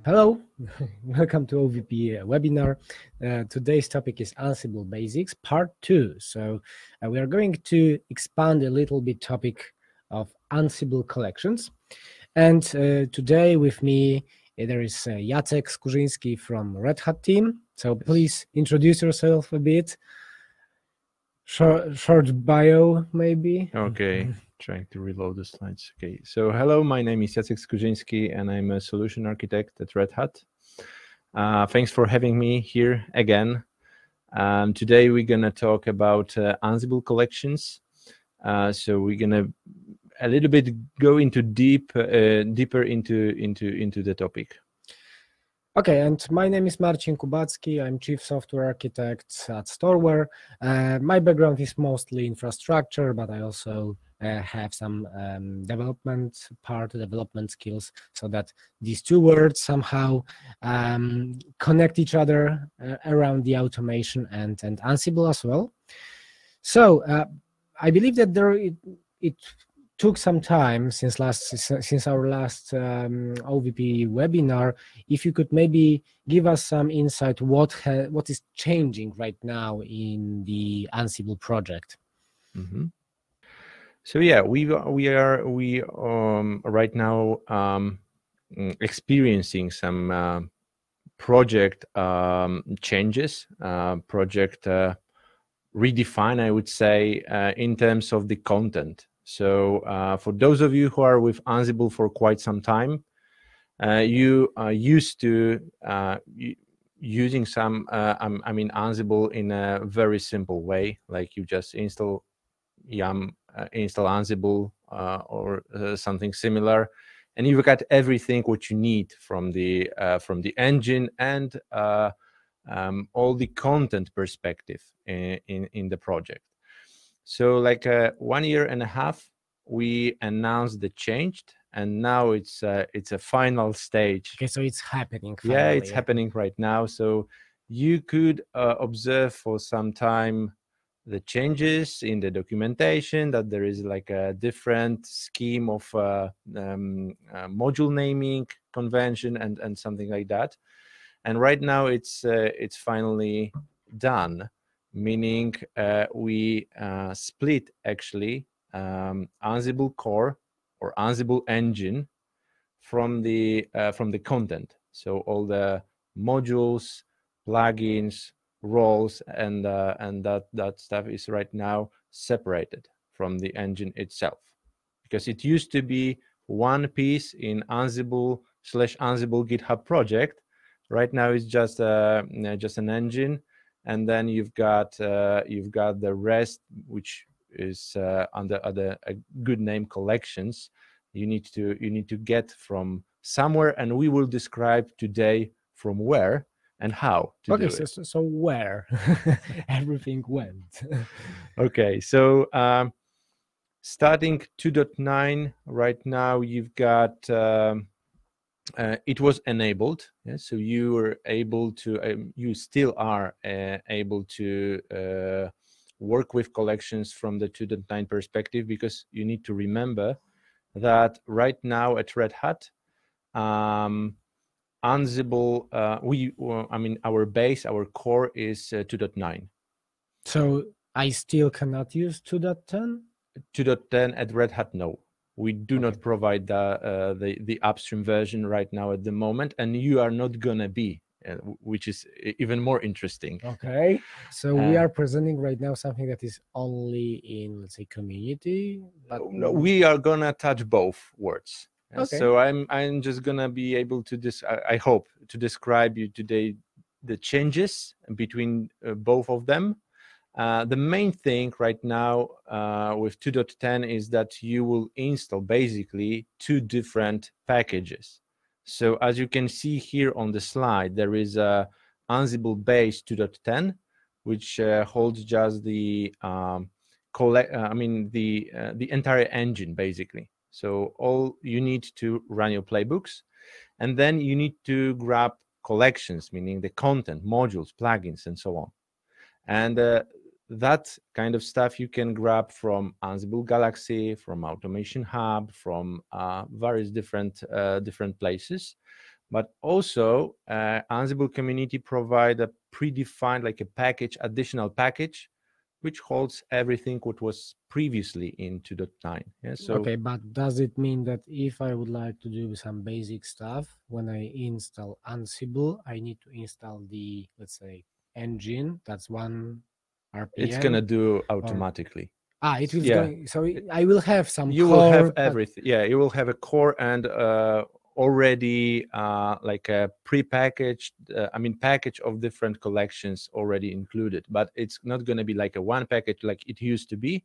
Hello, welcome to OVP webinar. Today's topic is Ansible Basics Part 2. So we are going to expand a little bit topic of Ansible Collections. And today with me there is Jacek Skorzynski from Red Hat team. So please introduce yourself a bit. Short bio maybe. Okay, trying to reload the slides. Okay, so hello, my name is Jacek Skorzynski and I'm a solution architect at Red Hat. Thanks for having me here again. Today we're gonna talk about Ansible Collections. So we're gonna a little bit go into deeper into the topic. Okay, and my name is Marcin Kubacki. I'm Chief Software Architect at Storware. My background is mostly infrastructure, but I also have some development skills, so that these two words somehow connect each other around the automation and Ansible as well. So I believe that it took some time since our last OVP webinar. If you could maybe give us some insight what is changing right now in the Ansible project. Mm-hmm. So yeah, we are right now experiencing some project changes, project redefine, I would say, in terms of the content. So for those of you who are with Ansible for quite some time, you are used to using some, Ansible in a very simple way, like you just install yum, install Ansible or something similar, and you've got everything what you need from the engine and all the content perspective in the project. So like 1.5 years, we announced the change, and now it's a final stage. Okay, so it's happening finally. Yeah, it's happening right now. So you could observe for some time the changes in the documentation, that there is like a different scheme of module naming convention and something like that. And right now it's finally done, meaning we split actually Ansible core or Ansible engine from the content. So all the modules, plugins, roles, and that stuff is right now separated from the engine itself, because it used to be one piece in Ansible/Ansible GitHub project. Right now it's just an engine, and then you've got the rest, which is under a good name, collections. You need to get from somewhere, and we will describe today from where and how to do it. So where everything went. Okay, so starting 2.9 right now, you've got it was enabled. Yeah? So you were able to, you still are able to work with collections from the 2.9 perspective, because you need to remember that right now at Red Hat, Ansible, our base, our core is 2.9. So I still cannot use 2.10? 2.10 at Red Hat, no. We do not provide the upstream version right now at the moment, and you are not gonna be, which is even more interesting. Okay, so we are presenting right now something that is only in, let's say, community, but no, we are gonna touch both words. Okay. So I'm just gonna be able to I hope to describe you today the changes between both of them. The main thing right now with 2.10 is that you will install basically two different packages. So as you can see here on the slide, there is a Ansible base 2.10, which holds just the the entire engine basically. So all you need to run your playbooks, and then you need to grab collections, meaning the content, modules, plugins, and so on. And that kind of stuff you can grab from Ansible Galaxy, from Automation Hub, from various different places. but also Ansible community provide a predefined like a package, additional package, which holds everything what was previously in 2.9. Yeah, so okay, but does it mean that if I would like to do some basic stuff, when I install Ansible, I need to install the, let's say, engine, that's one RPM? it's gonna do automatically. It will Yeah. going, so I will have some You core, will have everything. Yeah, you will have a core and already like a pre-packaged, package of different collections already included. But it's not going to be like a one package like it used to be.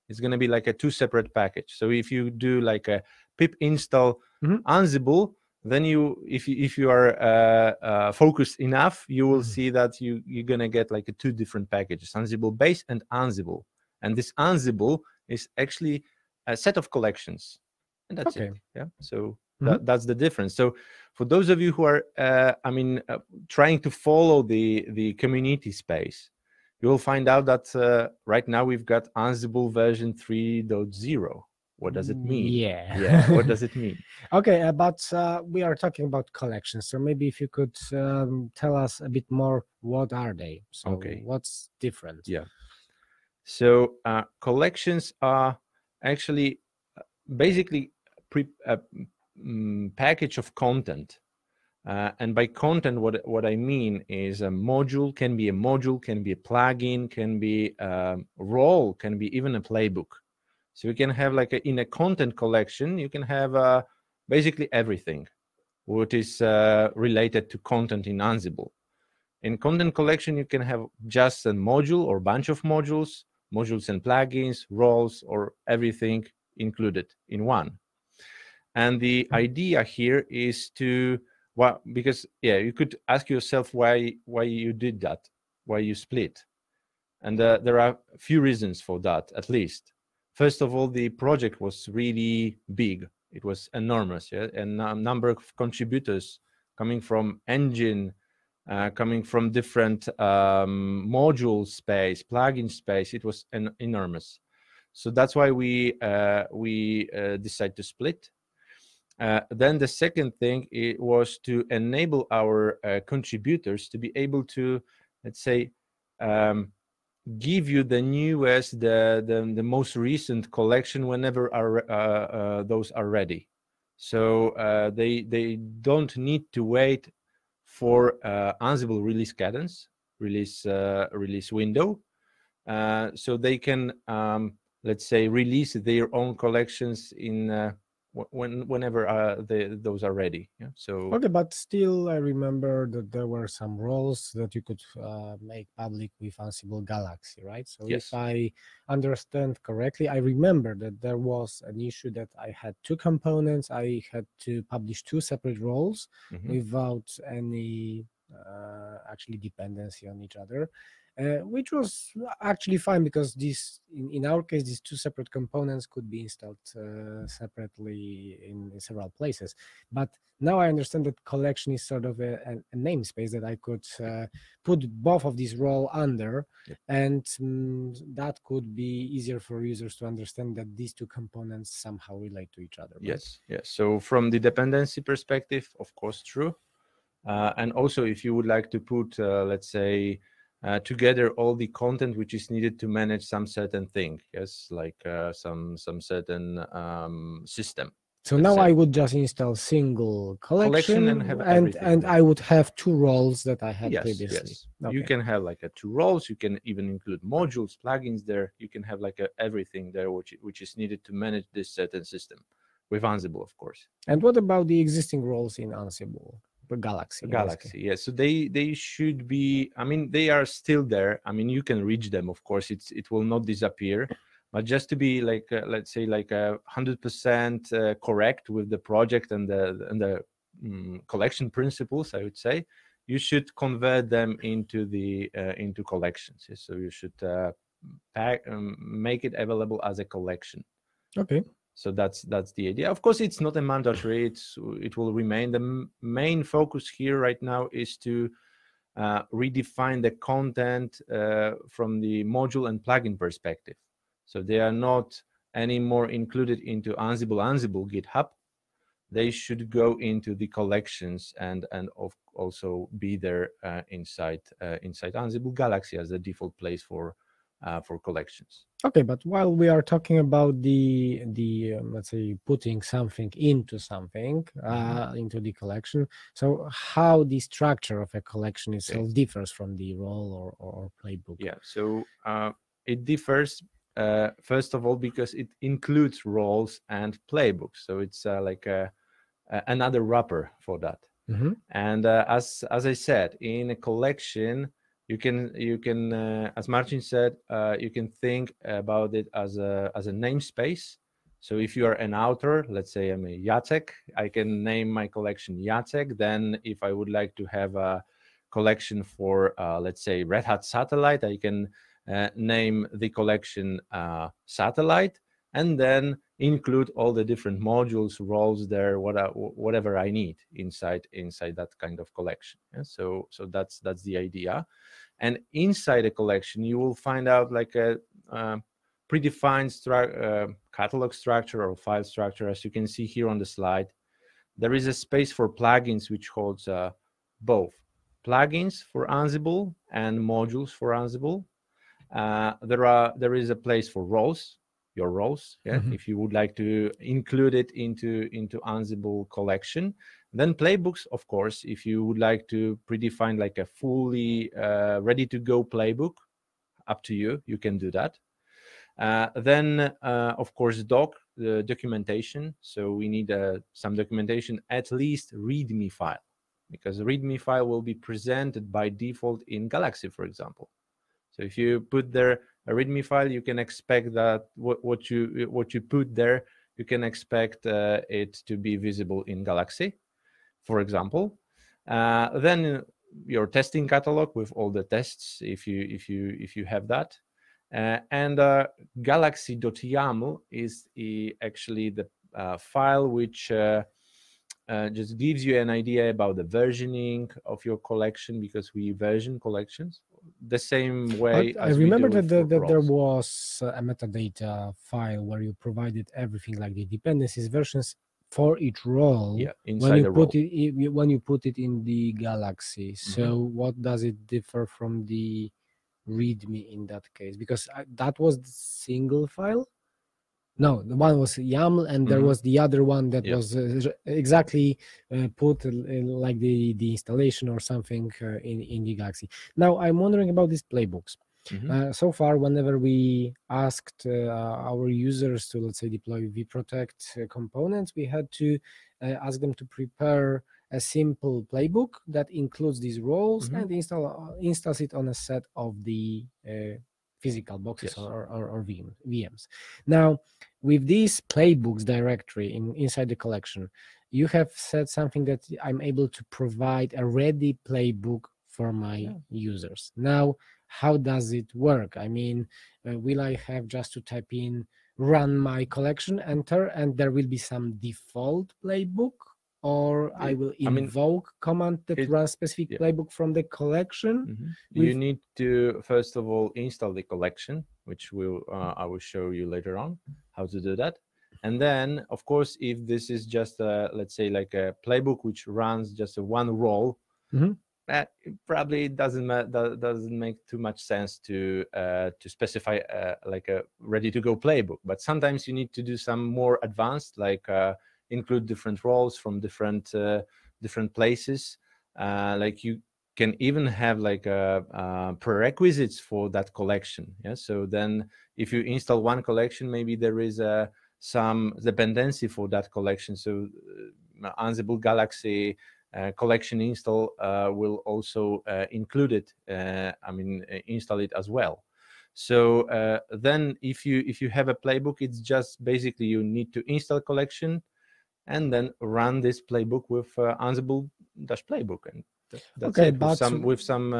It's going to be like a two separate package. So if you do like a pip install Ansible, then if you are focused enough, you will see that you're going to get like a two different packages: Ansible base and Ansible. And this Ansible is actually a set of collections, and that's it. Yeah, so that's the difference. So for those of you who are trying to follow the community space, you will find out that right now we've got Ansible version 3.0. What does it mean? Yeah. What does it mean? Okay, but we are talking about collections, so maybe if you could tell us a bit more, what are they? So Okay. what's different? Yeah. So collections are actually basically package of content. And by content, what I mean is a module, can be a plugin, can be a role, can be even a playbook. So you can have like in a content collection, you can have basically everything what is related to content in Ansible. In content collection, you can have just a module or bunch of modules and plugins, roles, or everything included in one. And the idea here is to, well, because you could ask yourself why you did that, why you split. And there are a few reasons for that, at least. First of all, the project was really big. It was enormous, and a number of contributors coming from engine, coming from different module space, plugin space. It was enormous. So that's why we decided to split. Then the second thing was to enable our contributors to be able to, let's say, give you the newest, the most recent collection whenever those are ready. So they don't need to wait for Ansible release cadence, release window. So they can, let's say, release their own collections in whenever those are ready. Yeah. So okay, but still, I remember that there were some roles that you could make public with Ansible Galaxy, right? So yes. if I understand correctly, I remember that there was an issue that I had two components. I had to publish two separate roles without any actually dependency on each other. Which was actually fine because in our case, these two separate components could be installed separately in several places. But now I understand that collection is sort of a namespace that I could put both of these roles under, and that could be easier for users to understand that these two components somehow relate to each other. Right? Yes, yes. So from the dependency perspective, of course, true. And also, if you would like to put, let's say, together all the content which is needed to manage some certain thing, yes, like some certain system. So now I would just install single collection and have everything and there. I would have two roles that I had previously. Yes. You can have like two roles. You can even include modules, plugins there. You can have like everything there which is needed to manage this certain system with Ansible, of course. And what about the existing roles in Ansible? Galaxy. Yes. So they should be, they are still there. You can reach them, of course. It will not disappear, but just to be like let's say like 100% correct with the project and the collection principles, I would say you should convert them into into collections. So you should make it available as a collection. Okay. So that's the idea. Of course, it's not a mandatory. It will remain. The main focus here right now is to redefine the content from the module and plugin perspective. So they are not anymore included into Ansible GitHub, they should go into the collections and also be there inside Ansible Galaxy as the default place for collections. Okay, but while we are talking about the let's say putting something into something into the collection, so how the structure of a collection itself differs from the role or playbook? Yeah, so it differs first of all because it includes roles and playbooks, so it's like another wrapper for that. And as I said, in a collection, you can as Marcin said, you can think about it as a namespace. So if you are an author, let's say I'm a Jacek, I can name my collection Jacek. Then if I would like to have a collection for let's say Red Hat Satellite, I can name the collection Satellite, and then include all the different modules, roles there, whatever I need inside that kind of collection. Yeah? So that's the idea. And inside a collection, you will find out like a predefined catalog structure or file structure. As you can see here on the slide, there is a space for plugins which holds both plugins for Ansible and modules for Ansible. There is a place for roles, your roles, yeah, if you would like to include it into Ansible collection. Then playbooks, of course, if you would like to predefine like a fully ready to go playbook, up to you, you can do that. Then of course the documentation, so we need some documentation, at least README file, because the README file will be presented by default in Galaxy, for example. So if you put there a README file, you can expect that what you put there, you can expect it to be visible in Galaxy, for example. Then your testing catalog with all the tests, if you have that, and galaxy.yaml is actually the file which just gives you an idea about the versioning of your collection, because we version collections the same way. I remember that there was a metadata file where you provided everything like the dependencies, versions for each role. Yeah, inside when you put it in the Galaxy. So what does it differ from the README in that case? Because that was the single file. No, the one was YAML, and there was the other one that was exactly put like the installation or something in the Galaxy. Now, I'm wondering about these playbooks. So far, whenever we asked our users to, let's say, deploy vProtect components, we had to ask them to prepare a simple playbook that includes these roles and installs it on a set of the physical boxes or VMs. Now, with these playbooks directory inside the collection, you have said something that I'm able to provide a ready playbook for my users. Now, how does it work? I mean, will I have just to type in run my collection, enter, and there will be some default playbook? Or I will invoke command that runs specific playbook from the collection. You need to first of all install the collection, which I will show you later on how to do that. And then, of course, if this is just let's say like a playbook which runs just one role, probably doesn't make too much sense to specify like a ready to go playbook. But sometimes you need to do some more advanced, like include different roles from different places. Like you can even have like prerequisites for that collection. Yeah. So then if you install one collection, maybe there is some dependency for that collection. So Ansible Galaxy collection install will also include it. Install it as well. So then if you have a playbook, it's just basically you need to install collection and then run this playbook with Ansible-playbook, and that's it. With some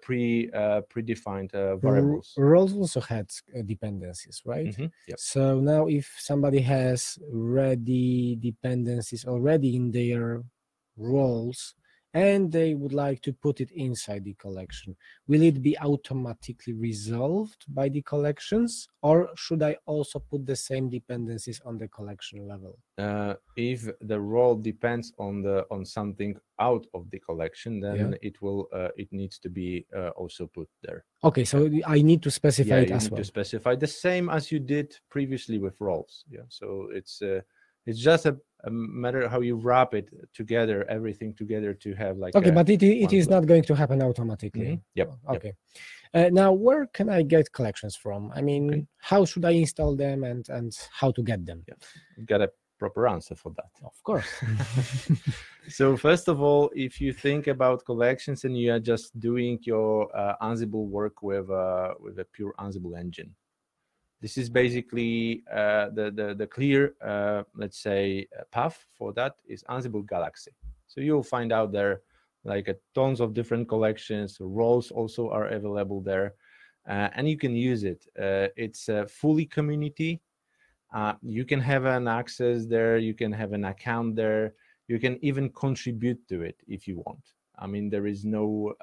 predefined variables. Roles also had dependencies, right? So now, if somebody has ready dependencies already in their roles, and they would like to put it inside the collection. Will it be automatically resolved by the collections, or should I also put the same dependencies on the collection level? If the role depends on something out of the collection, then it needs to be also put there. Okay, so I need to specify it you as need well. to specify the same as you did previously with roles. Yeah, so it's just a matter how you wrap it together, everything together to have like. Okay, but it is not going to happen automatically. Yep. Okay. Now, where can I get collections from? I mean, how should I install them and how to get them? Yeah, you got a proper answer for that. Of course. So first of all, if you think about collections and you are just doing your Ansible work with a pure Ansible engine, this is basically the clear, let's say, path for that is Ansible Galaxy. So you'll find out there like tons of different collections. Roles also are available there, and you can use it. It's fully community. You can have an access there. You can have an account there. You can even contribute to it if you want. I mean, there is no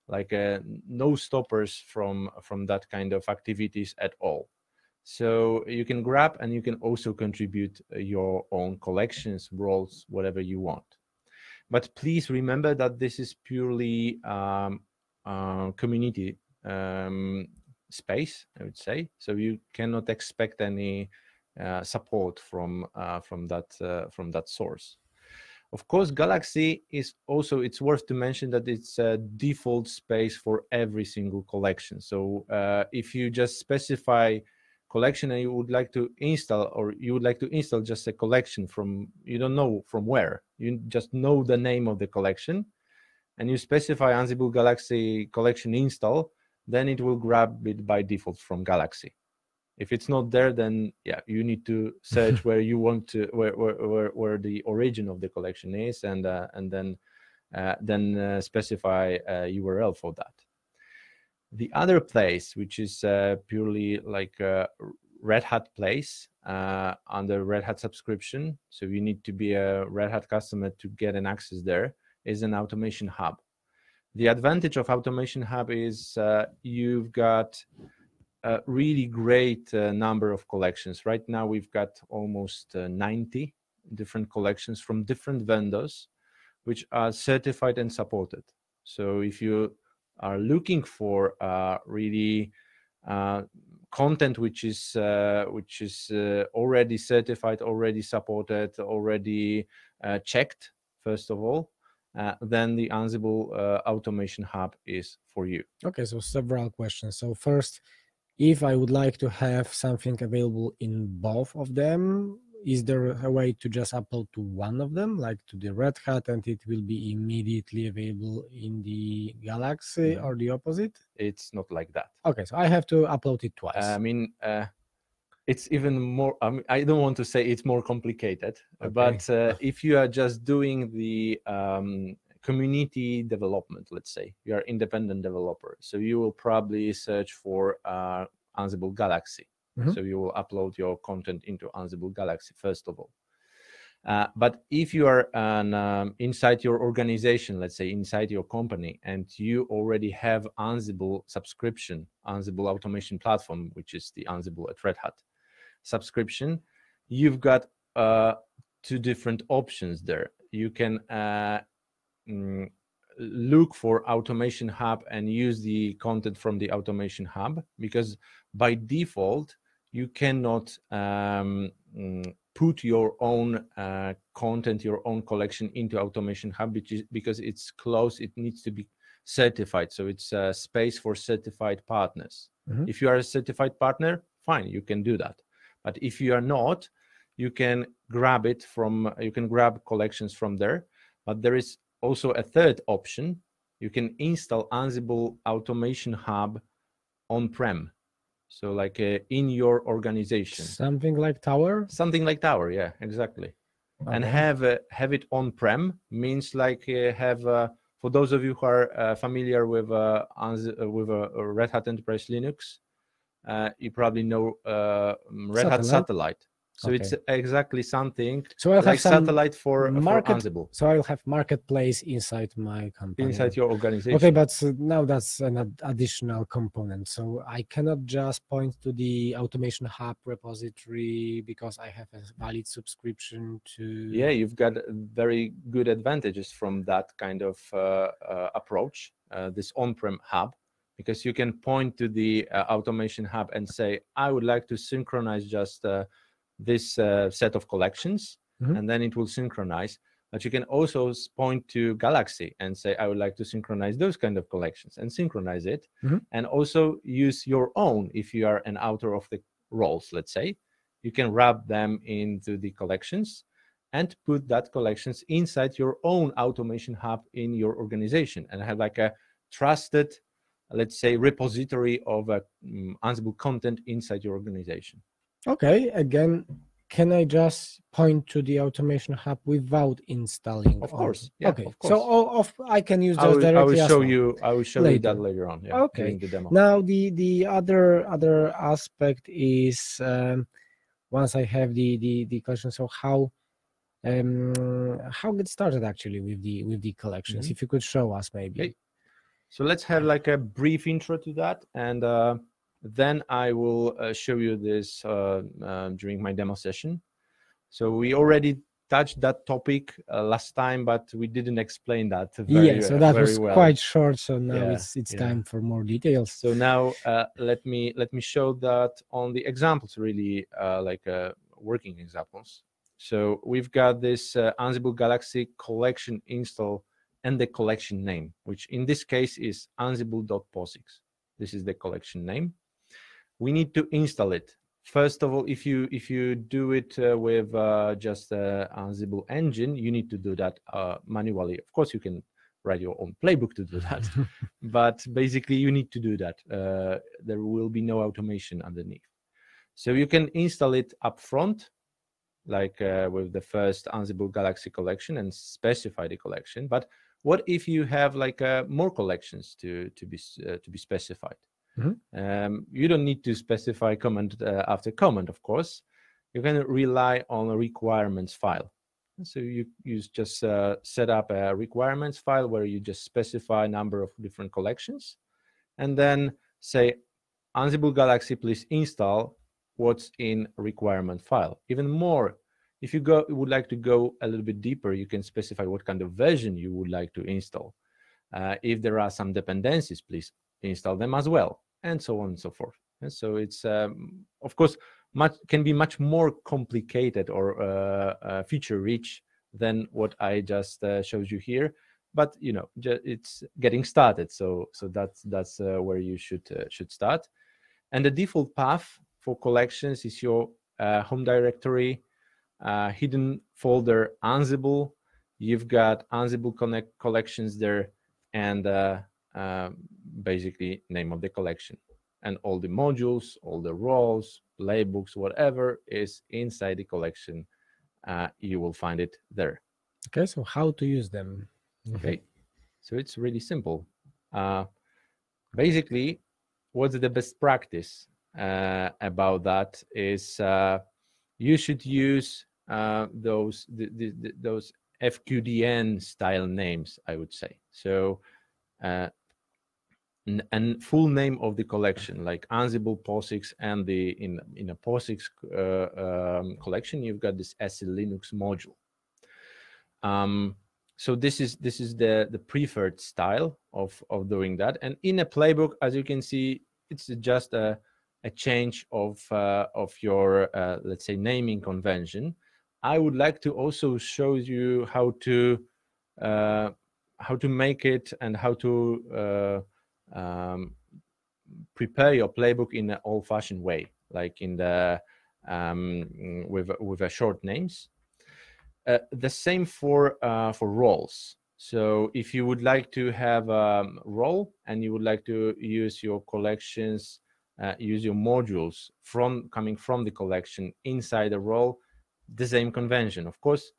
no stoppers from that kind of activities at all. So you can grab and you can also contribute your own collections, roles, whatever you want. But please remember that this is purely community space, I would say. So you cannot expect any support from that source. Of course, Galaxy is also, it's worth to mention that it's a default space for every single collection. So if you just specify collection and you would like to install, or you would like to install just a collection from, you don't know from where, you just know the name of the collection, and you specify Ansible Galaxy collection install, then it will grab it by default from Galaxy. If it's not there, then yeah, you need to search where you want to, where the origin of the collection is, and then specify a URL for that. The other place, which is purely like a Red Hat place under Red Hat subscription, so you need to be a Red Hat customer to get an access there, is an Automation Hub. The advantage of Automation Hub is you've got a really great number of collections. Right now, we've got almost 90 different collections from different vendors, which are certified and supported. So if you are looking for really content which is already certified, already supported, already checked, first of all, then the Ansible Automation Hub is for you. Okay, so several questions. So first, if I would like to have something available in both of them, is there a way to just upload to one of them, like to the Red Hat, and it will be immediately available in the Galaxy, or the opposite? It's not like that. Okay, so I have to upload it twice. I mean, it's even more, I mean, I don't want to say it's more complicated, but if you are just doing the community development, let's say, you are independent developer, so you will probably search for Ansible Galaxy. So you will upload your content into Ansible Galaxy, first of all. But if you are inside your organization, let's say inside your company, and you already have Ansible subscription, Ansible Automation Platform, which is the Ansible at Red Hat subscription, you've got two different options there. You can look for Automation Hub and use the content from the Automation Hub, because by default, you cannot put your own content, your own collection into Automation Hub, because it's closed. It needs to be certified. So it's a space for certified partners. If you are a certified partner, fine, you can do that. But if you are not, you can grab it from, you can grab collections from there. But there is also a third option. You can install Ansible Automation Hub on-prem. So like in your organization. Something like Tower? Something like Tower, yeah, exactly. Okay. And have it on-prem means like for those of you who are familiar with a Red Hat Enterprise Linux, you probably know Red Hat Satellite. So it's exactly something so I'll like have some satellite for Ansible. So I'll have marketplace inside my company. Inside your organization. Okay, but now that's an additional component. So I cannot just point to the Automation Hub repository because I have a valid subscription to... Yeah, you've got very good advantages from that kind of approach, this on-prem hub, because you can point to the Automation Hub and say, I would like to synchronize just this set of collections, and then it will synchronize. But you can also point to Galaxy and say, I would like to synchronize those kind of collections and synchronize it, and also use your own. If you are an author of the roles, let's say, you can wrap them into the collections and put that collections inside your own Automation Hub in your organization and have like a trusted, let's say, repository of Ansible content inside your organization. Okay, again, can I just point to the Automation Hub without installing? Of course, yeah. Okay, of course. so I can use those directly. I will show you that later on. Yeah, okay. During the demo. Now the other aspect is once I have the collection. So how get started actually with the collections? If you could show us maybe. Okay. So let's have like a brief intro to that, and then I will show you this during my demo session. So we already touched that topic last time, but we didn't explain that very, so that very was well. quite short. So now it's time for more details. So now let me show that on the examples, really like working examples. So we've got this Ansible Galaxy collection install and the collection name, which in this case is ansible.posix. This is the collection name. We need to install it. First of all, if you do it with just Ansible engine, you need to do that manually. Of course, you can write your own playbook to do that, but basically you need to do that. There will be no automation underneath. So you can install it up front, like with the first Ansible Galaxy collection, and specify the collection. But what if you have like more collections to be specified? You don't need to specify command after command, of course. You can rely on a requirements file. So you just set up a requirements file where you just specify a number of different collections, and then say, Ansible Galaxy, please install what's in requirement file. Even more, if you would like to go a little bit deeper, you can specify what kind of version you would like to install. If there are some dependencies, please install them as well, and so on and so forth. And so it's, of course, can be much more complicated or feature-rich than what I just showed you here. But you know, it's getting started. So that's where you should start. And the default path for collections is your home directory, hidden folder Ansible. You've got Ansible collections there, and basically name of the collection, and all the modules, all the roles, playbooks, whatever is inside the collection, you will find it there. Okay, so how to use them? Okay, so it's really simple. Basically, what's the best practice about that is you should use those FQDN style names, I would say. So and full name of the collection, like Ansible POSIX, and in a POSIX collection, you've got this SE Linux module. So this is the preferred style of doing that. And in a playbook, as you can see, it's just a change of your let's say naming convention. I would like to also show you how to make it and how to prepare your playbook in an old-fashioned way, like in the with a short names. The same for roles. So if you would like to have a role and you would like to use your collections, use your modules coming from the collection inside the role, the same convention. Of course,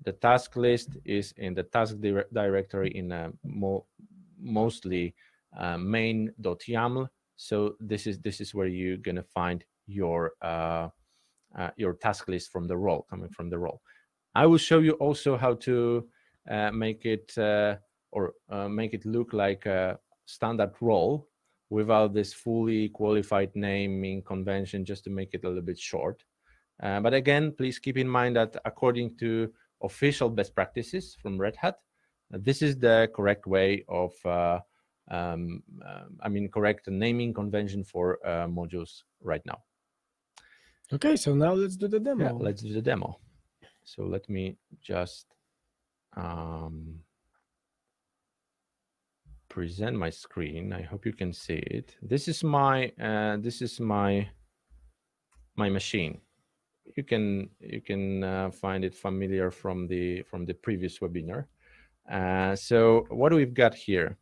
the task list is in the task directory in a mostly main.yaml. So this is where you're gonna find your your task list from the role, coming from the role. I will show you also how to make it make it look like a standard role without this fully qualified naming convention, just to make it a little bit short. But again, please keep in mind that according to official best practices from Red Hat, this is the correct way of, correct naming convention for modules right now. Okay, so now let's do the demo. Yeah, let's do the demo. So let me just present my screen. I hope you can see it. This is my my machine. You can find it familiar from the previous webinar. So what we've got here,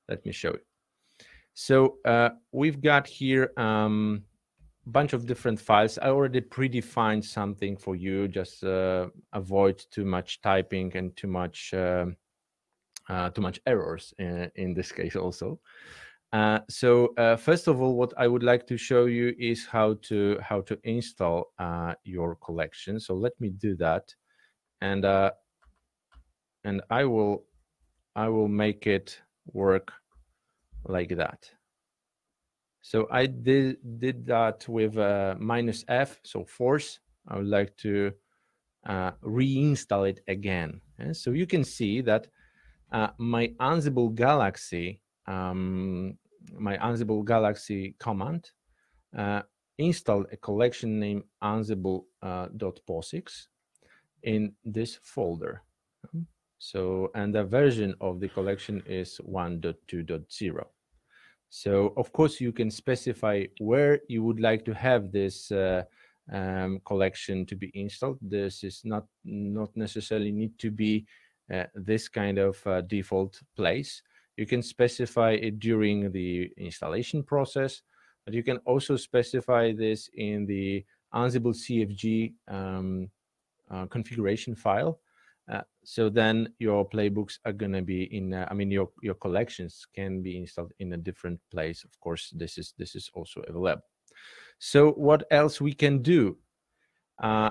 let me show you. So we've got here bunch of different files. I already predefined something for you, just avoid too much typing and too much errors in this case also. So first of all, what I would like to show you is how to install your collection. So let me do that, and I will make it work like that. So I did that with -F, so force. I would like to reinstall it again. And so you can see that my Ansible Galaxy command installed a collection named Ansible.POSIX in this folder. So, and the version of the collection is 1.2.0. So of course you can specify where you would like to have this collection to be installed. This is not necessarily need to be this kind of default place. You can specify it during the installation process, but you can also specify this in the Ansible CFG configuration file. So then your playbooks are going to be in, your collections can be installed in a different place. Of course, this is also available. So what else we can do?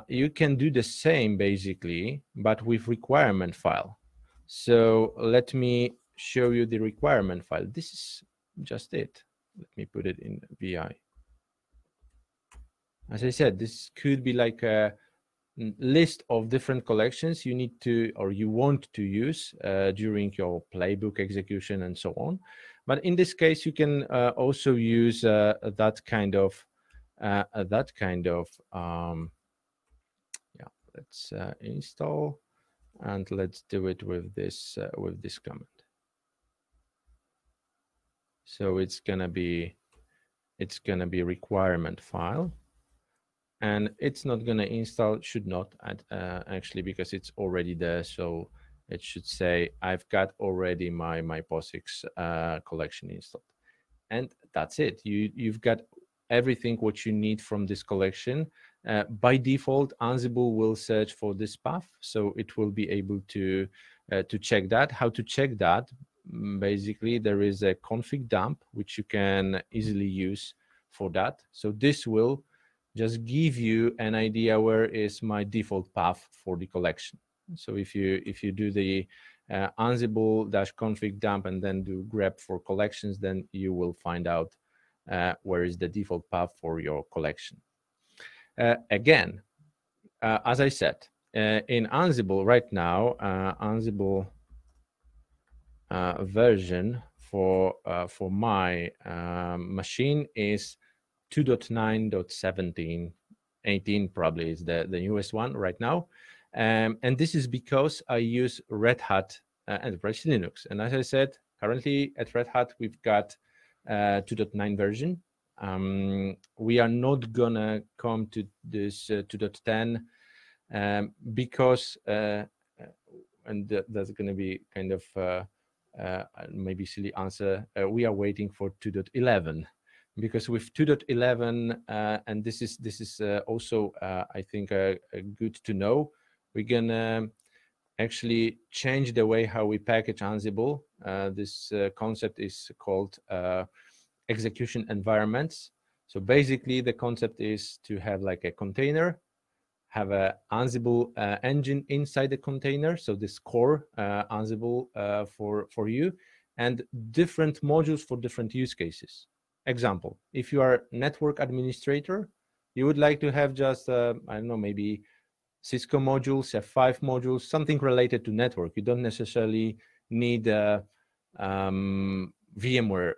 You can do the same basically, but with requirement file. So let me show you the requirement file. This is just it. Let me put it in VI. As I said, this could be like a list of different collections you need to, or you want to use during your playbook execution and so on. But in this case, you can also use that kind of let's install, and let's do it with this command. So it's gonna be requirement file, and it's not gonna install, should not actually, because it's already there. So it should say I've got already my POSIX collection installed, and that's it. You've got everything what you need from this collection. By default, Ansible will search for this path, so it will be able to check that. How to check that? Basically, there is a config dump which you can easily use for that. So this will just give you an idea where is my default path for the collection. So if you do the Ansible-config dump and then do grep for collections, then you will find out where is the default path for your collection. Again, as I said, in Ansible right now, Ansible version for my machine is 2.9.17. 18 probably is the newest one right now. And this is because I use Red Hat Enterprise Linux. And as I said, currently at Red Hat, we've got 2.9 version. We are not gonna come to this 2.10 because, and that's gonna be kind of maybe silly answer, we are waiting for 2.11. Because with 2.11, and this is also I think good to know, we're gonna actually change the way how we package Ansible. This concept is called execution environments. So basically the concept is to have like a container, have a Ansible engine inside the container, so this core Ansible for you, and different modules for different use cases. Example, if you are network administrator, you would like to have just I don't know, maybe Cisco modules, F5 modules, something related to network. You don't necessarily need VMware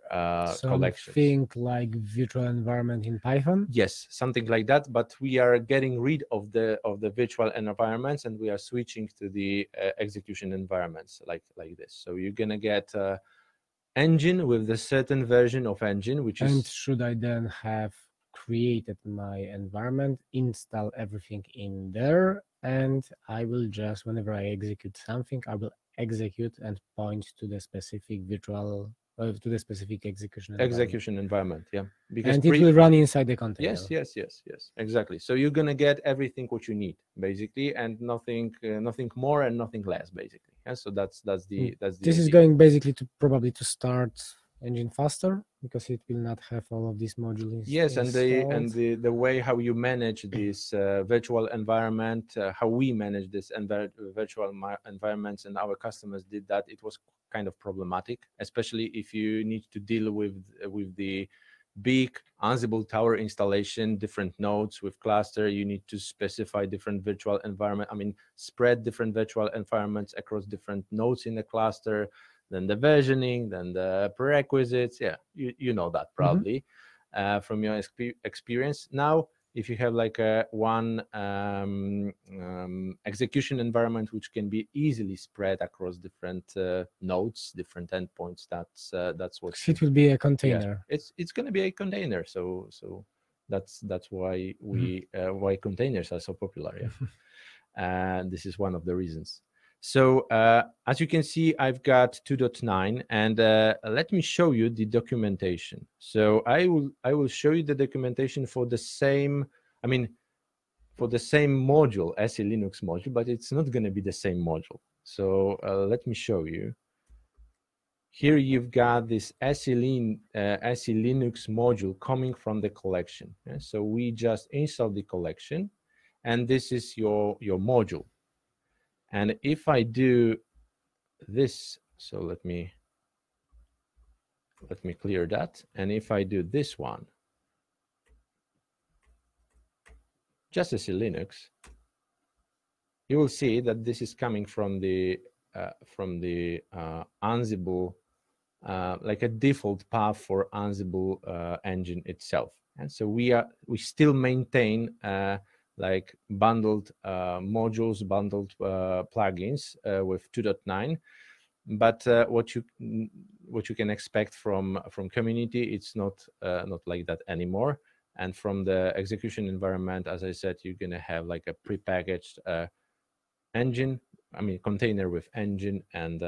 collections. Something like virtual environment in Python? Yes, something like that. But we are getting rid of the virtual environments, and we are switching to the execution environments like this. So you're gonna get engine with the certain version of engine, which is. And should I then have created my environment, install everything in there, and I will just, whenever I execute something, I will execute and point to the specific virtual, to the specific execution environment. Yeah, because and it will run inside the container. Yes, exactly. So you're gonna get everything what you need basically, and nothing more and nothing less basically. Yeah, so that's the This is going basically to probably to start engine faster because it will not have all of these modules. Yes, installed. and the way how you manage this virtual environment, how we manage this virtual environments, and our customers did that. It was kind of problematic, especially if you need to deal with the big Ansible tower installation, different nodes with cluster. You need to specify different virtual environment. I mean, spread different virtual environments across different nodes in the cluster. Then the versioning, then the prerequisites. Yeah, you know that probably from your experience. Now, if you have like a one execution environment which can be easily spread across different nodes, different endpoints, that's what it will be a container. Yeah, it's going to be a container. So that's why we why containers are so popular. Yeah, and this is one of the reasons. So as you can see, I've got 2.9, and let me show you the documentation. So I will show you the documentation for the same, for the same module, SE Linux module, but it's not going to be the same module. So let me show you. Here you've got this SE Linux module coming from the collection. Yeah? So we just install the collection, and this is your module. And if I do this, so let me clear that. And if I do this one, just as a Linux, you will see that this is coming from the Ansible, like a default path for Ansible engine itself. And so we still maintain like bundled modules, bundled plugins with 2.9. But what you can expect from community, it's not like that anymore. And from the execution environment, as I said, you're gonna have like a prepackaged engine, container with engine and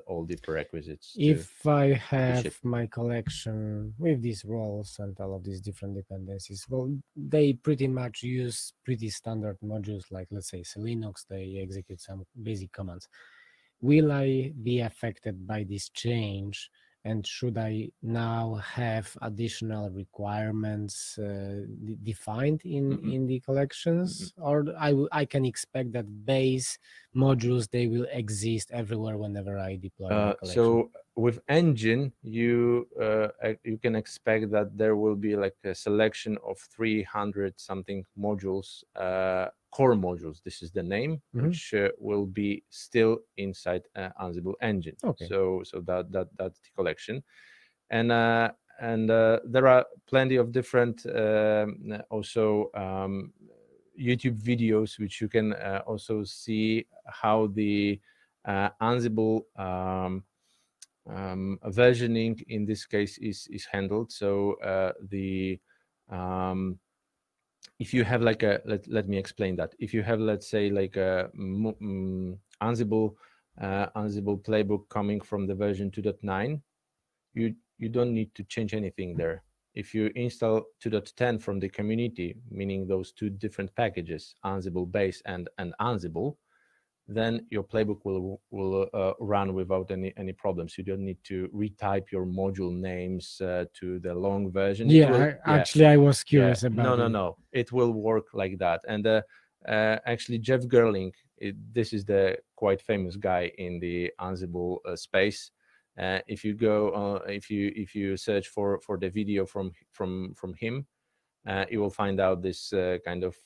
all the prerequisites. If I have my collection with these roles and all of these different dependencies, well, they pretty much use pretty standard modules, like let's say Linux, they execute some basic commands. Will I be affected by this change? And should I now have additional requirements defined in the collections, or I can expect that base modules, they will exist everywhere whenever I deploy my collection? So with engine, you can expect that there will be like a selection of 300 something modules, core modules. This is the name, which will be still inside Ansible engine. Okay. So that's the collection, and there are plenty of different also YouTube videos which you can also see how the Ansible versioning in this case is handled. So if you have like a let me explain that. If you have, let's say, like a Ansible playbook coming from the version 2.9, you don't need to change anything there. If you install 2.10 from the community, meaning those two different packages, Ansible base and Ansible, then your playbook will run without any problems. You don't need to retype your module names to the long version. Yeah, actually, I was curious about it. No. It will work like that. And actually, Jeff Gerling, this is the quite famous guy in the Ansible space. If you go, if you search for the video from him, you will find out this kind of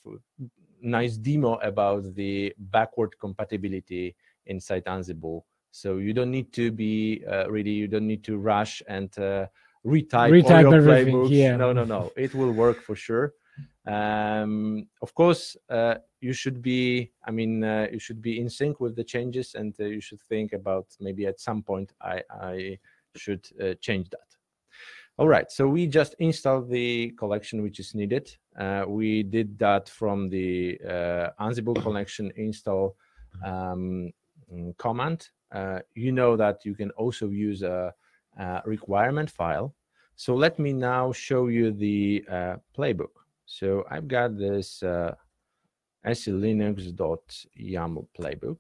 nice demo about the backward compatibility inside Ansible. So you don't need to be you don't need to rush and retype all your playbooks. Yeah. No. It will work for sure. Of course, you should be, you should be in sync with the changes, and you should think about maybe at some point I should change that. All right, so we just installed the collection which is needed. We did that from the Ansible collection install command. You know that you can also use a requirement file. So let me now show you the playbook. So I've got this selinux.yaml playbook,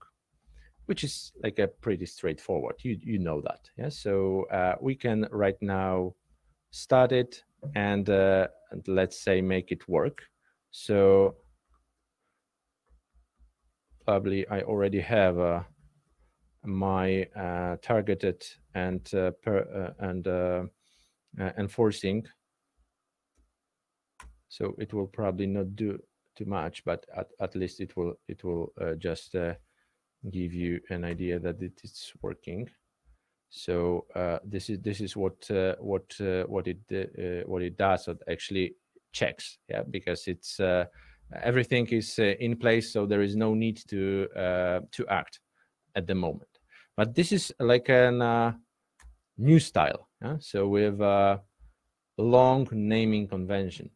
which is like a pretty straightforward. You know that, yeah. So we can right now start it and let's say make it work. So probably I already have my targeted and enforcing. So it will probably not do too much, but at least it will just give you an idea that it is working. So this is what it does. It actually checks, yeah, because it's everything is in place, so there is no need to act at the moment. But this is like a new style, yeah? So with a long naming convention.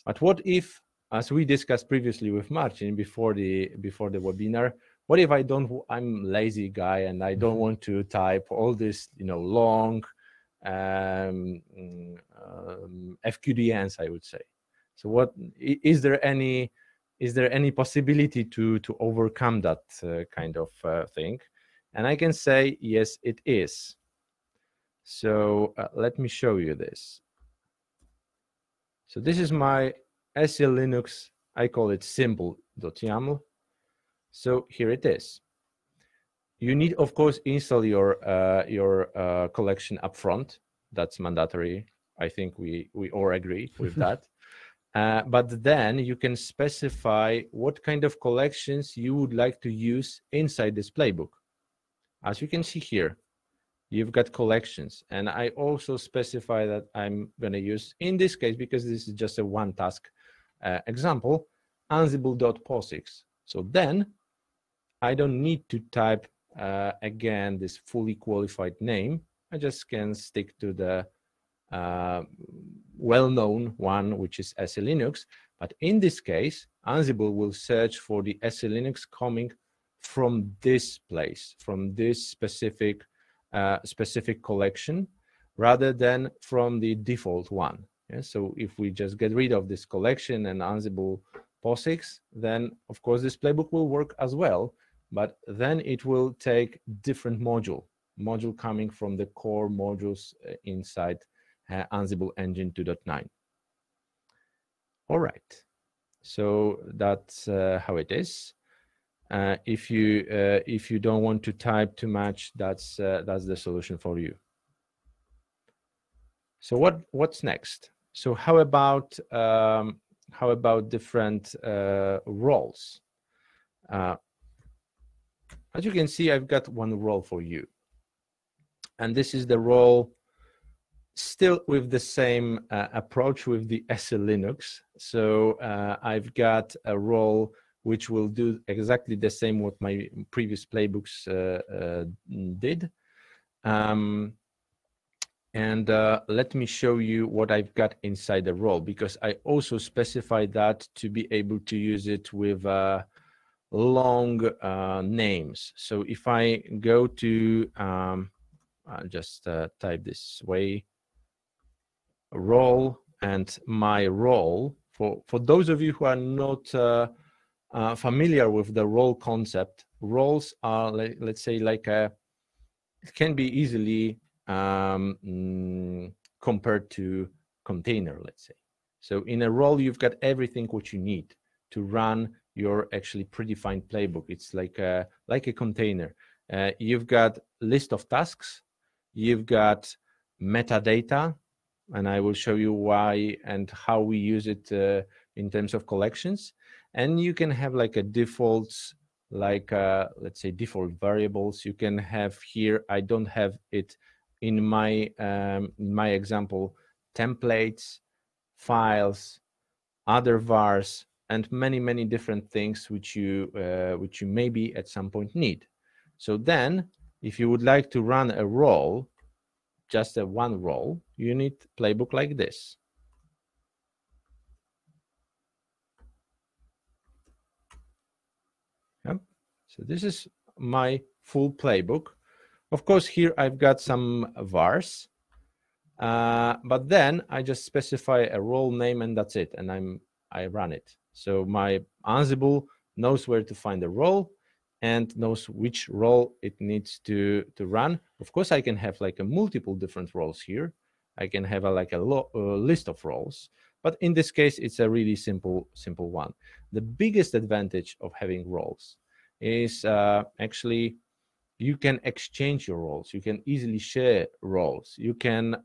But what if, as we discussed previously with Marcin before the webinar, what if I'm lazy guy and I don't want to type all this, long FQDNs, I would say. So what is there any possibility to overcome that kind of thing? And I can say yes, it is. So let me show you this. So this is my SELinux, I call it simple.yaml. So here it is. You need, of course, install your collection upfront. That's mandatory. I think we all agree with that. But then you can specify what kind of collections you would like to use inside this playbook. As you can see here, you've got collections, and I also specify that I'm going to use, in this case, because this is just a one task example, ansible.posix. So then I don't need to type again this fully qualified name. I just can stick to the well-known one, which is SELinux. But in this case, Ansible will search for the SELinux coming from this place, from this specific collection, rather than from the default one. Yeah? So if we just get rid of this collection and Ansible POSIX, then of course this playbook will work as well, but then it will take different module coming from the core modules inside Ansible Engine 2.9. All right, so that's how it is. If you don't want to type too much, that's the solution for you. So what's next? So how about different roles? As you can see, I've got one role for you, and this is the role still with the same approach with the SELinux. So I've got a role which will do exactly the same what my previous playbooks did. Let me show you what I've got inside the role, because I also specified that to be able to use it with long names. So if I go to, I'll just type this way, role, and my role, for those of you who are not familiar with the role concept, roles are, let's say, like it can be easily compared to container, let's say. So in a role, you've got everything what you need to run your actually predefined playbook. It's like a container. You've got list of tasks, you've got metadata, and I will show you why and how we use it in terms of collections. And you can have like a defaults, like let's say default variables. You can have here, I don't have it in my example, templates, files, other vars, and many different things which you maybe at some point need. So then if you would like to run a role, just a one role, you need playbook like this. Yep. So this is my full playbook. Of course, here I've got some vars, but then I just specify a role name and that's it, and I run it. So my Ansible knows where to find the role and knows which role it needs to run. Of course, I can have like a multiple different roles here. I can have like a list of roles, but in this case, it's a really simple one. The biggest advantage of having roles is actually you can exchange your roles. You can easily share roles. You can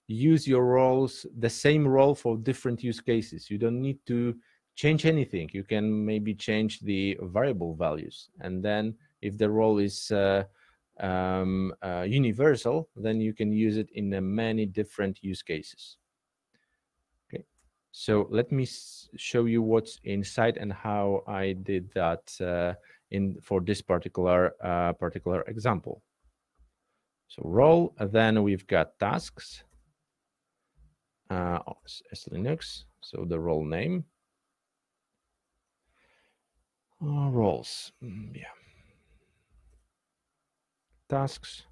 use your roles, the same role for different use cases. You don't need to change anything. You can maybe change the variable values. And then if the role is universal, then you can use it in many different use cases. Okay, so let me show you what's inside and how I did that for this particular example. So role, then we've got tasks as Linux, so the role name. Roles, yeah. Tasks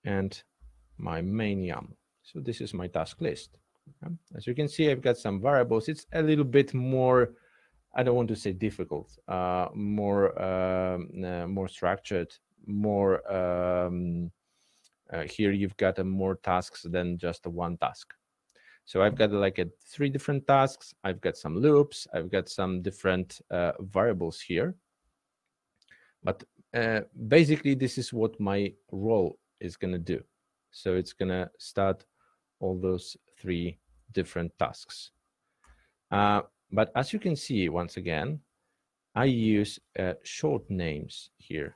and my main YAML. So this is my task list. As you can see, I've got some variables. It's a little bit more, I don't want to say difficult, more structured, more here you've got more tasks than just one task. So I've got like 3 different tasks. I've got some loops. I've got some different variables here. But basically, this is what my role is going to do. So it's going to start all those 3 different tasks. But as you can see, once again, I use short names here.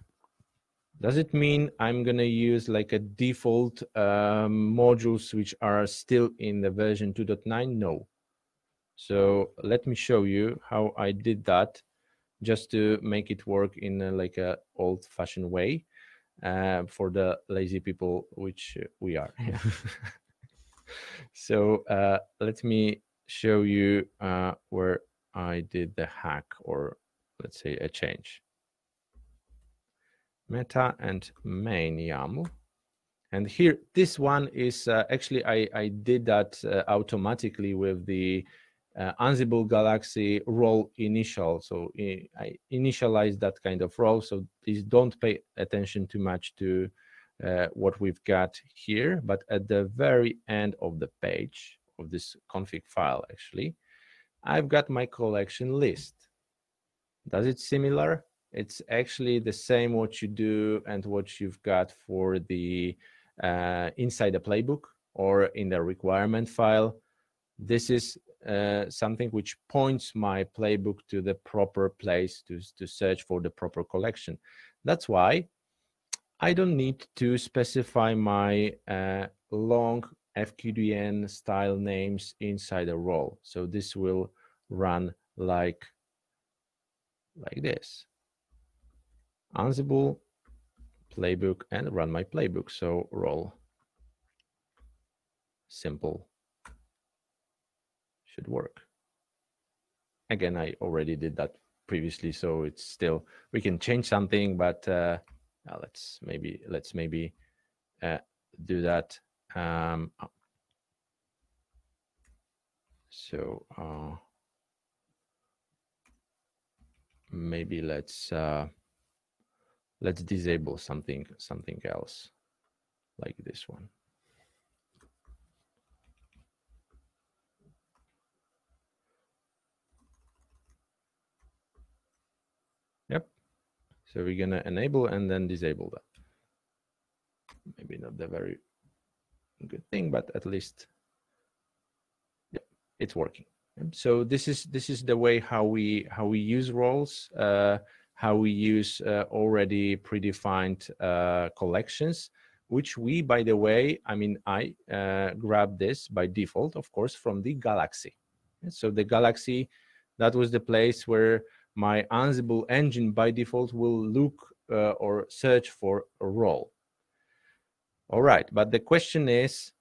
Does it mean I'm going to use like a default modules which are still in the version 2.9? No. So let me show you how I did that just to make it work in like a old-fashioned way for the lazy people, which we are. So let me show you where I did the hack, or let's say a change. Meta and main YAML. And here, this one is actually, I did that automatically with the Ansible Galaxy role initial. So I initialized that kind of role. So please don't pay attention too much to what we've got here. But at the very end of the page of this config file, actually, I've got my collection list. Does it similar? It's actually the same what you do and what you've got for the inside the playbook or in the requirement file. This is something which points my playbook to the proper place to search for the proper collection. That's why I don't need to specify my long FQDN style names inside a role. So this will run like this. Ansible playbook and run my playbook. So role simple should work. Again, I already did that previously, so it's still, we can change something, but let's maybe do that. So maybe let's disable something else like this one. Yep. So we're gonna enable and then disable that. Maybe not the very good thing, but at least yeah, it's working. So this is the way how we use roles, how we use already predefined collections, which we, by the way, I mean, I grabbed this by default, of course, from the Galaxy. So the Galaxy, that was the place where my Ansible engine by default will look or search for a role. All right, but the question is,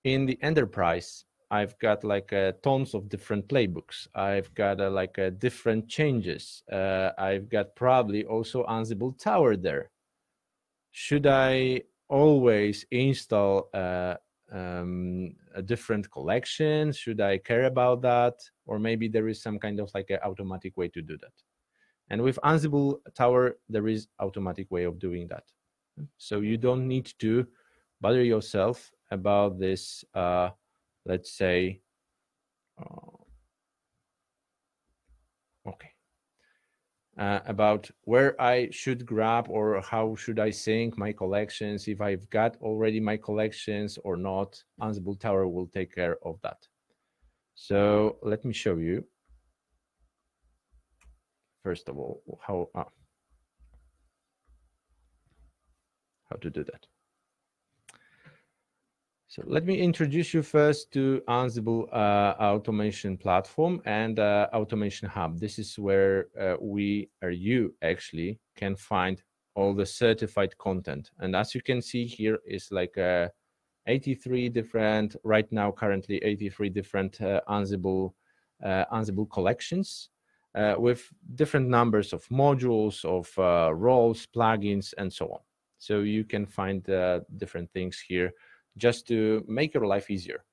in the enterprise, I've got like tons of different playbooks. I've got like different changes. I've got probably also Ansible Tower there. Should I always install a different collection? Should I care about that? Or maybe there is some kind of like an automatic way to do that. And with Ansible Tower, there is automatic way of doing that. So you don't need to bother yourself about this, let's say, okay, about where I should grab or how should I sync my collections, if I've got already my collections or not. Ansible Tower will take care of that. So let me show you, first of all, how to do that. So let me introduce you first to Ansible Automation Platform and Automation Hub. This is where you actually can find all the certified content. And as you can see here is like 83 different, right now currently 83 different Ansible collections with different numbers of modules, of roles, plugins, and so on. So you can find different things here just to make your life easier.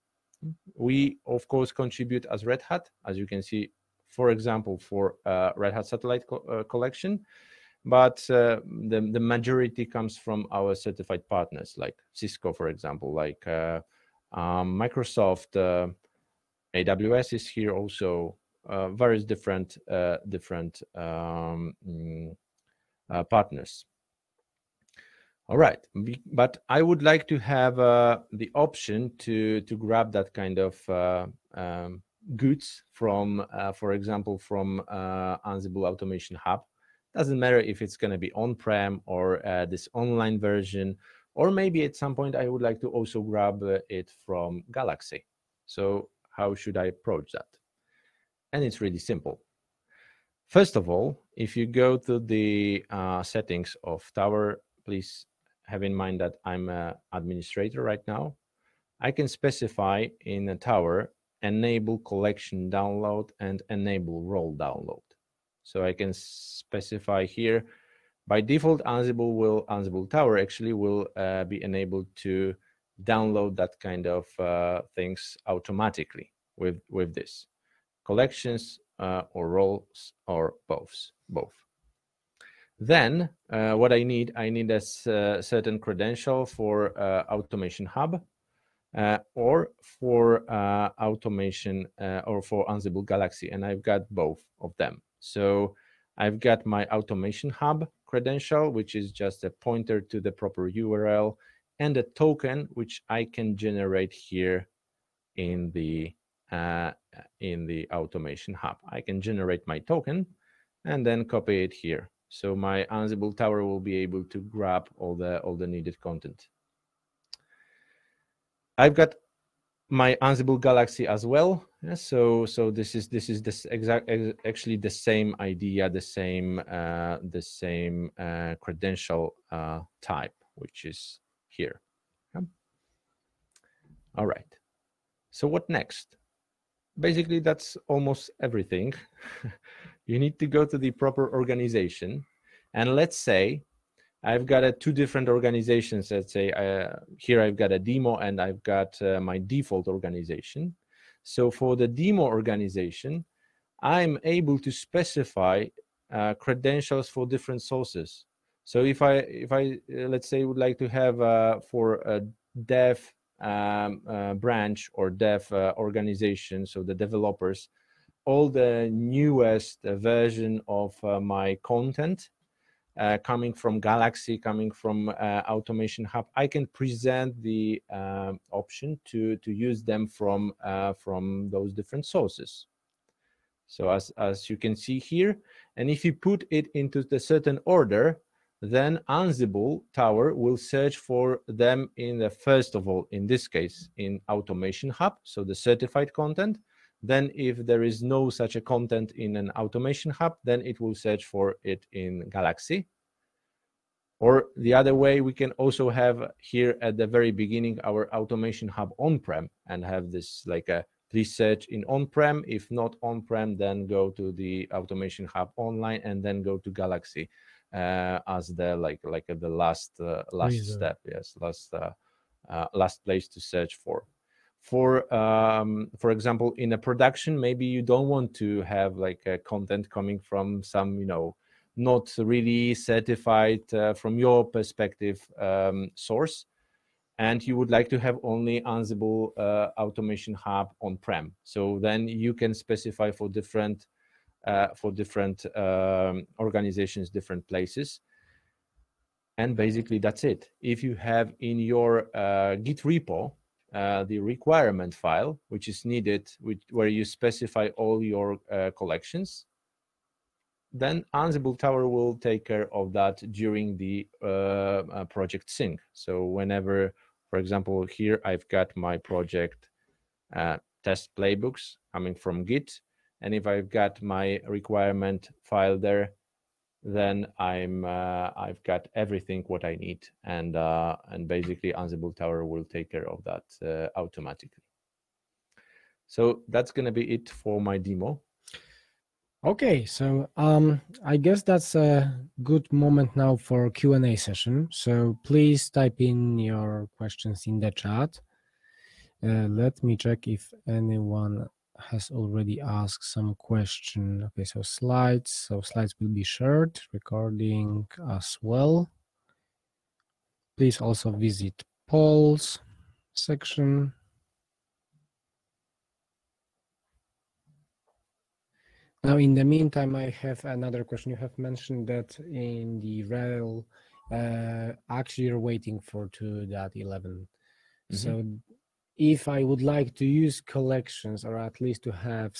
We, of course, contribute as Red Hat, as you can see, for example, for Red Hat Satellite collection, but the majority comes from our certified partners, like Cisco, for example, like Microsoft, AWS is here also, various different partners. All right, but I would like to have the option to grab that kind of goods from, for example, from Ansible Automation Hub. Doesn't matter if it's going to be on-prem or this online version, or maybe at some point I would like to also grab it from Galaxy. So how should I approach that? And it's really simple. First of all, if you go to the settings of Tower, please have in mind that I'm an administrator right now. I can specify in a Tower, enable collection download and enable role download. So I can specify here, by default, Ansible Tower actually will be enabled to download that kind of things automatically with this. Collections or roles or both. Then what I need a certain credential for Automation Hub or for Automation or for Ansible Galaxy, and I've got both of them. So I've got my Automation Hub credential, which is just a pointer to the proper URL, and a token which I can generate here in the Automation Hub. I can generate my token and then copy it here. So my Ansible Tower will be able to grab all the needed content. I've got my Ansible Galaxy as well. So this is actually the same idea, the same credential type, which is here. All right. So what next? Basically, that's almost everything. You need to go to the proper organization. And let's say I've got two different organizations. Let's say here I've got a demo and I've got my default organization. So for the demo organization, I'm able to specify credentials for different sources. So if I let's say would like to have for a dev branch or dev organization, so the developers, all the newest version of my content coming from Galaxy, coming from Automation Hub, I can present the option to use them from those different sources. So as you can see here, and if you put it into the certain order, then Ansible Tower will search for them in the first of all, in this case, in Automation Hub, so the certified content. Then if there is no such a content in an Automation Hub, then it will search for it in Galaxy. Or the other way, we can also have here at the very beginning our Automation Hub on-prem and have this like a please search in on-prem. If not on-prem, then go to the Automation Hub online and then go to Galaxy as the the last step. Yes, last place to search for. For example, in a production, maybe you don't want to have like a content coming from some not really certified from your perspective source, and you would like to have only Ansible Automation Hub on-prem. So then you can specify for different organizations, different places. And basically that's it. If you have in your Git repo the requirement file, which is needed, where you specify all your collections, then Ansible Tower will take care of that during the project sync. So whenever, for example, here I've got my project test playbooks coming from Git, and if I've got my requirement file there, then I've got everything what I need, and basically Ansible Tower will take care of that automatically. So that's gonna be it for my demo. Okay, so I guess that's a good moment now for Q&A session. So please type in your questions in the chat. Let me check if anyone has already asked some question. Okay, so slides will be shared, recording as well. Please also visit polls section. Now, in the meantime, I have another question. You have mentioned that in the RHEL, actually you're waiting for 2.11. So if I would like to use collections, or at least to have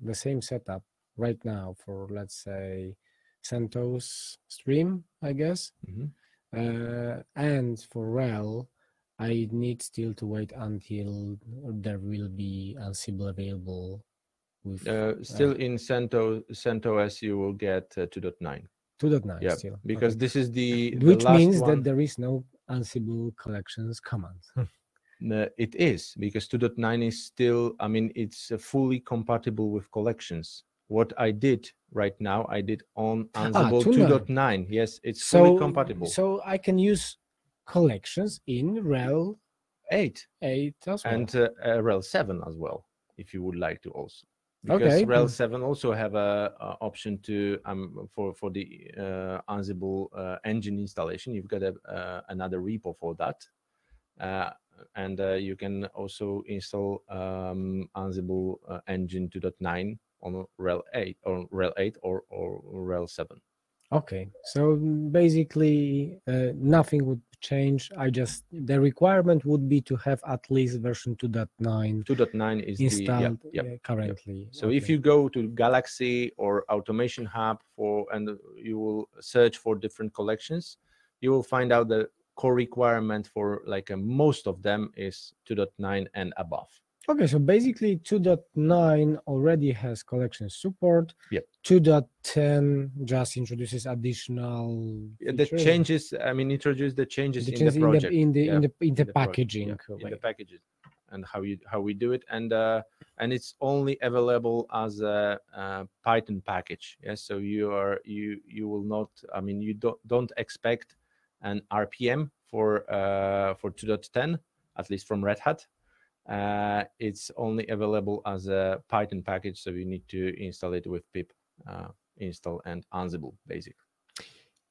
the same setup right now for, let's say, CentOS stream, I guess, and for RHEL, I need still to wait until there will be Ansible available. Still in CentOS you will get 2.9. 2.9, yeah, still. because okay. this is the Which last means one. that there is no Ansible Collections command. It is, because 2.9 is still, I mean, it's fully compatible with collections. What I did right now, I did on Ansible 2.9. Yes, it's fully compatible. So I can use collections in RHEL 8 as well. And RHEL 7 as well, if you would like to also. Because RHEL 7 also have a option to for the Ansible engine installation. You've got another repo for that, and you can also install Ansible engine 2.9 on RHEL 8 or RHEL 8 or RHEL 7. Okay, so basically nothing would change. The requirement would be to have at least version 2.9. 2.9 is installed Yep. currently. So if you go to Galaxy or Automation Hub and you will search for different collections, you will find out the core requirement for most of them is 2.9 and above. Okay, so basically 2.9 already has collection support. Yep. 2.10 just introduces additional the changes. I mean, introduce the changes in the project, in the packaging, in the packages, and how we do it, and it's only available as a Python package. Yes, so you will not. I mean, you don't expect an RPM for 2.10, at least from Red Hat. it's only available as a Python package, so you need to install it with pip install and Ansible basically.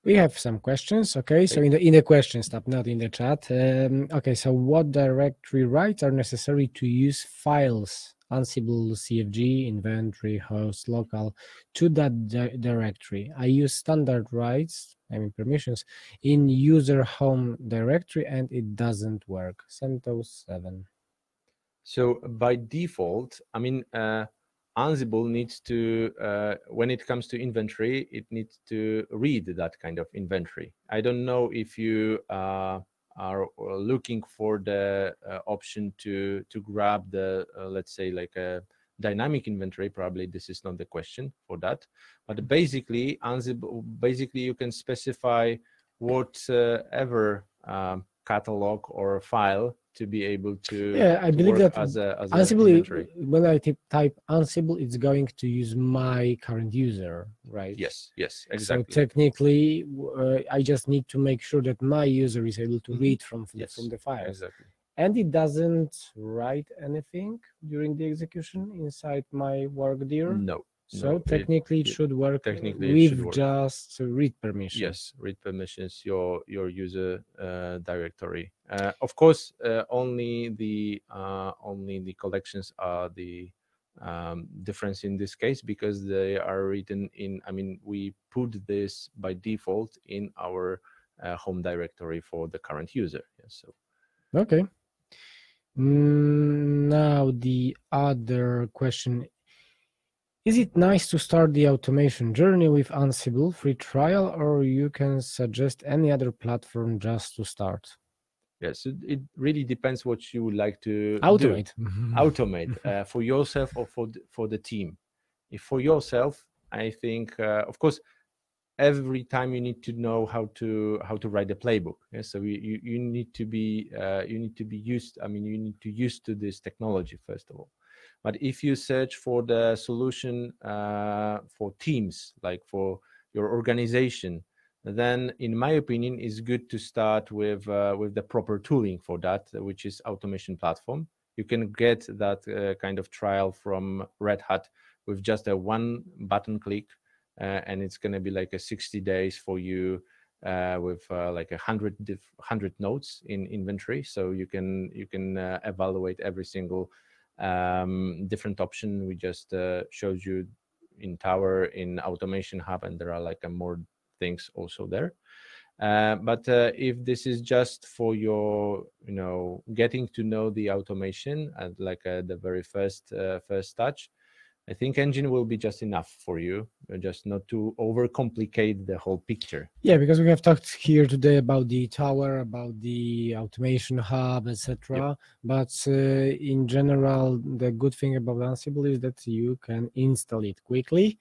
We have some questions. Okay, so in the questions tab, not in the chat. Okay, so what directory rights are necessary to use files, Ansible, CFG, inventory, host, local, to that directory? I use standard rights, I mean permissions, in user home directory, and it doesn't work. CentOS 7. So by default, I mean, Ansible needs to, when it comes to inventory, it needs to read that kind of inventory. I don't know if you are looking for the option to grab the, let's say, like a dynamic inventory. Probably this is not the question for that. But basically, Ansible, basically you can specify whatever catalog or file to be able to, I believe that as a Ansible, inventory. when I type Ansible, it's going to use my current user, right? Yes, exactly. So technically, I just need to make sure that my user is able to read from the file. Exactly. And it doesn't write anything during the execution inside my work dir. No. So technically, it should work with just read permission. Yes, read permissions, your user directory. Of course, only the collections are the difference in this case, because they are written in. I mean, we put this by default in our home directory for the current user. Yes, so. Okay. Now the other question. Is it nice to start the automation journey with Ansible free trial, or you can suggest any other platform just to start? Yes, it really depends what you would like to automate. Automate for yourself or for the team. If for yourself, I think, of course, every time you need to know how to write a playbook. Yeah? So you need to be used. I mean, you need to used to this technology first of all. But if you search for the solution for teams, like for your organization, then in my opinion, it's good to start with the proper tooling for that, which is automation platform. You can get that kind of trial from Red Hat with just a one button click, and it's going to be like a 60 days for you with like 100 nodes in inventory, so you can evaluate every single different option. We just showed you in Tower, in Automation Hub, and there are like more things also there. But if this is just for your, getting to know the automation at like the very first touch, I think Engine will be just enough for you, just not to overcomplicate the whole picture. Yeah, because we have talked here today about the Tower, about the Automation Hub, etc. Yep. But in general, the good thing about Ansible is that you can install it quickly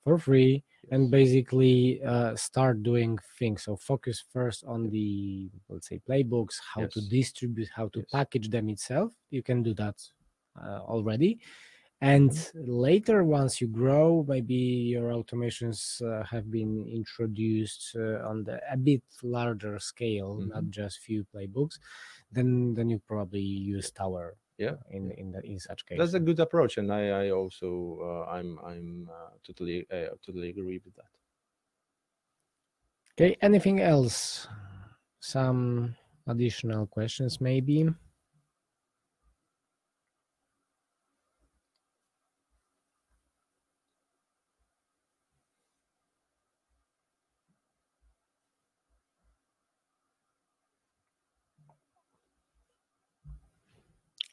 for free and basically start doing things. So focus first on the, let's say, playbooks, how to distribute, how to package them itself. You can do that already. And later, once you grow, maybe your automations have been introduced on a bit larger scale, not just few playbooks, then you probably use Tower. In such case. That's a good approach, and I also I'm totally agree with that. Okay. Anything else? Some additional questions, maybe.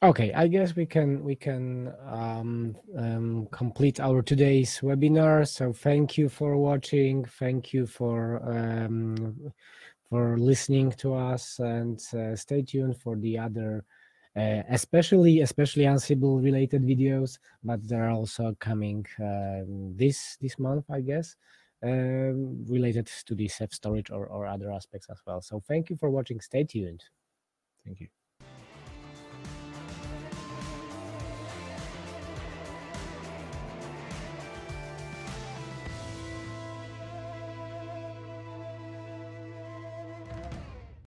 Okay, I guess we can complete our today's webinar. So thank you for watching. Thank you for listening to us, and stay tuned for the other, especially Ansible related videos. But there are also coming this month, I guess, related to the self storage or other aspects as well. So thank you for watching. Stay tuned. Thank you.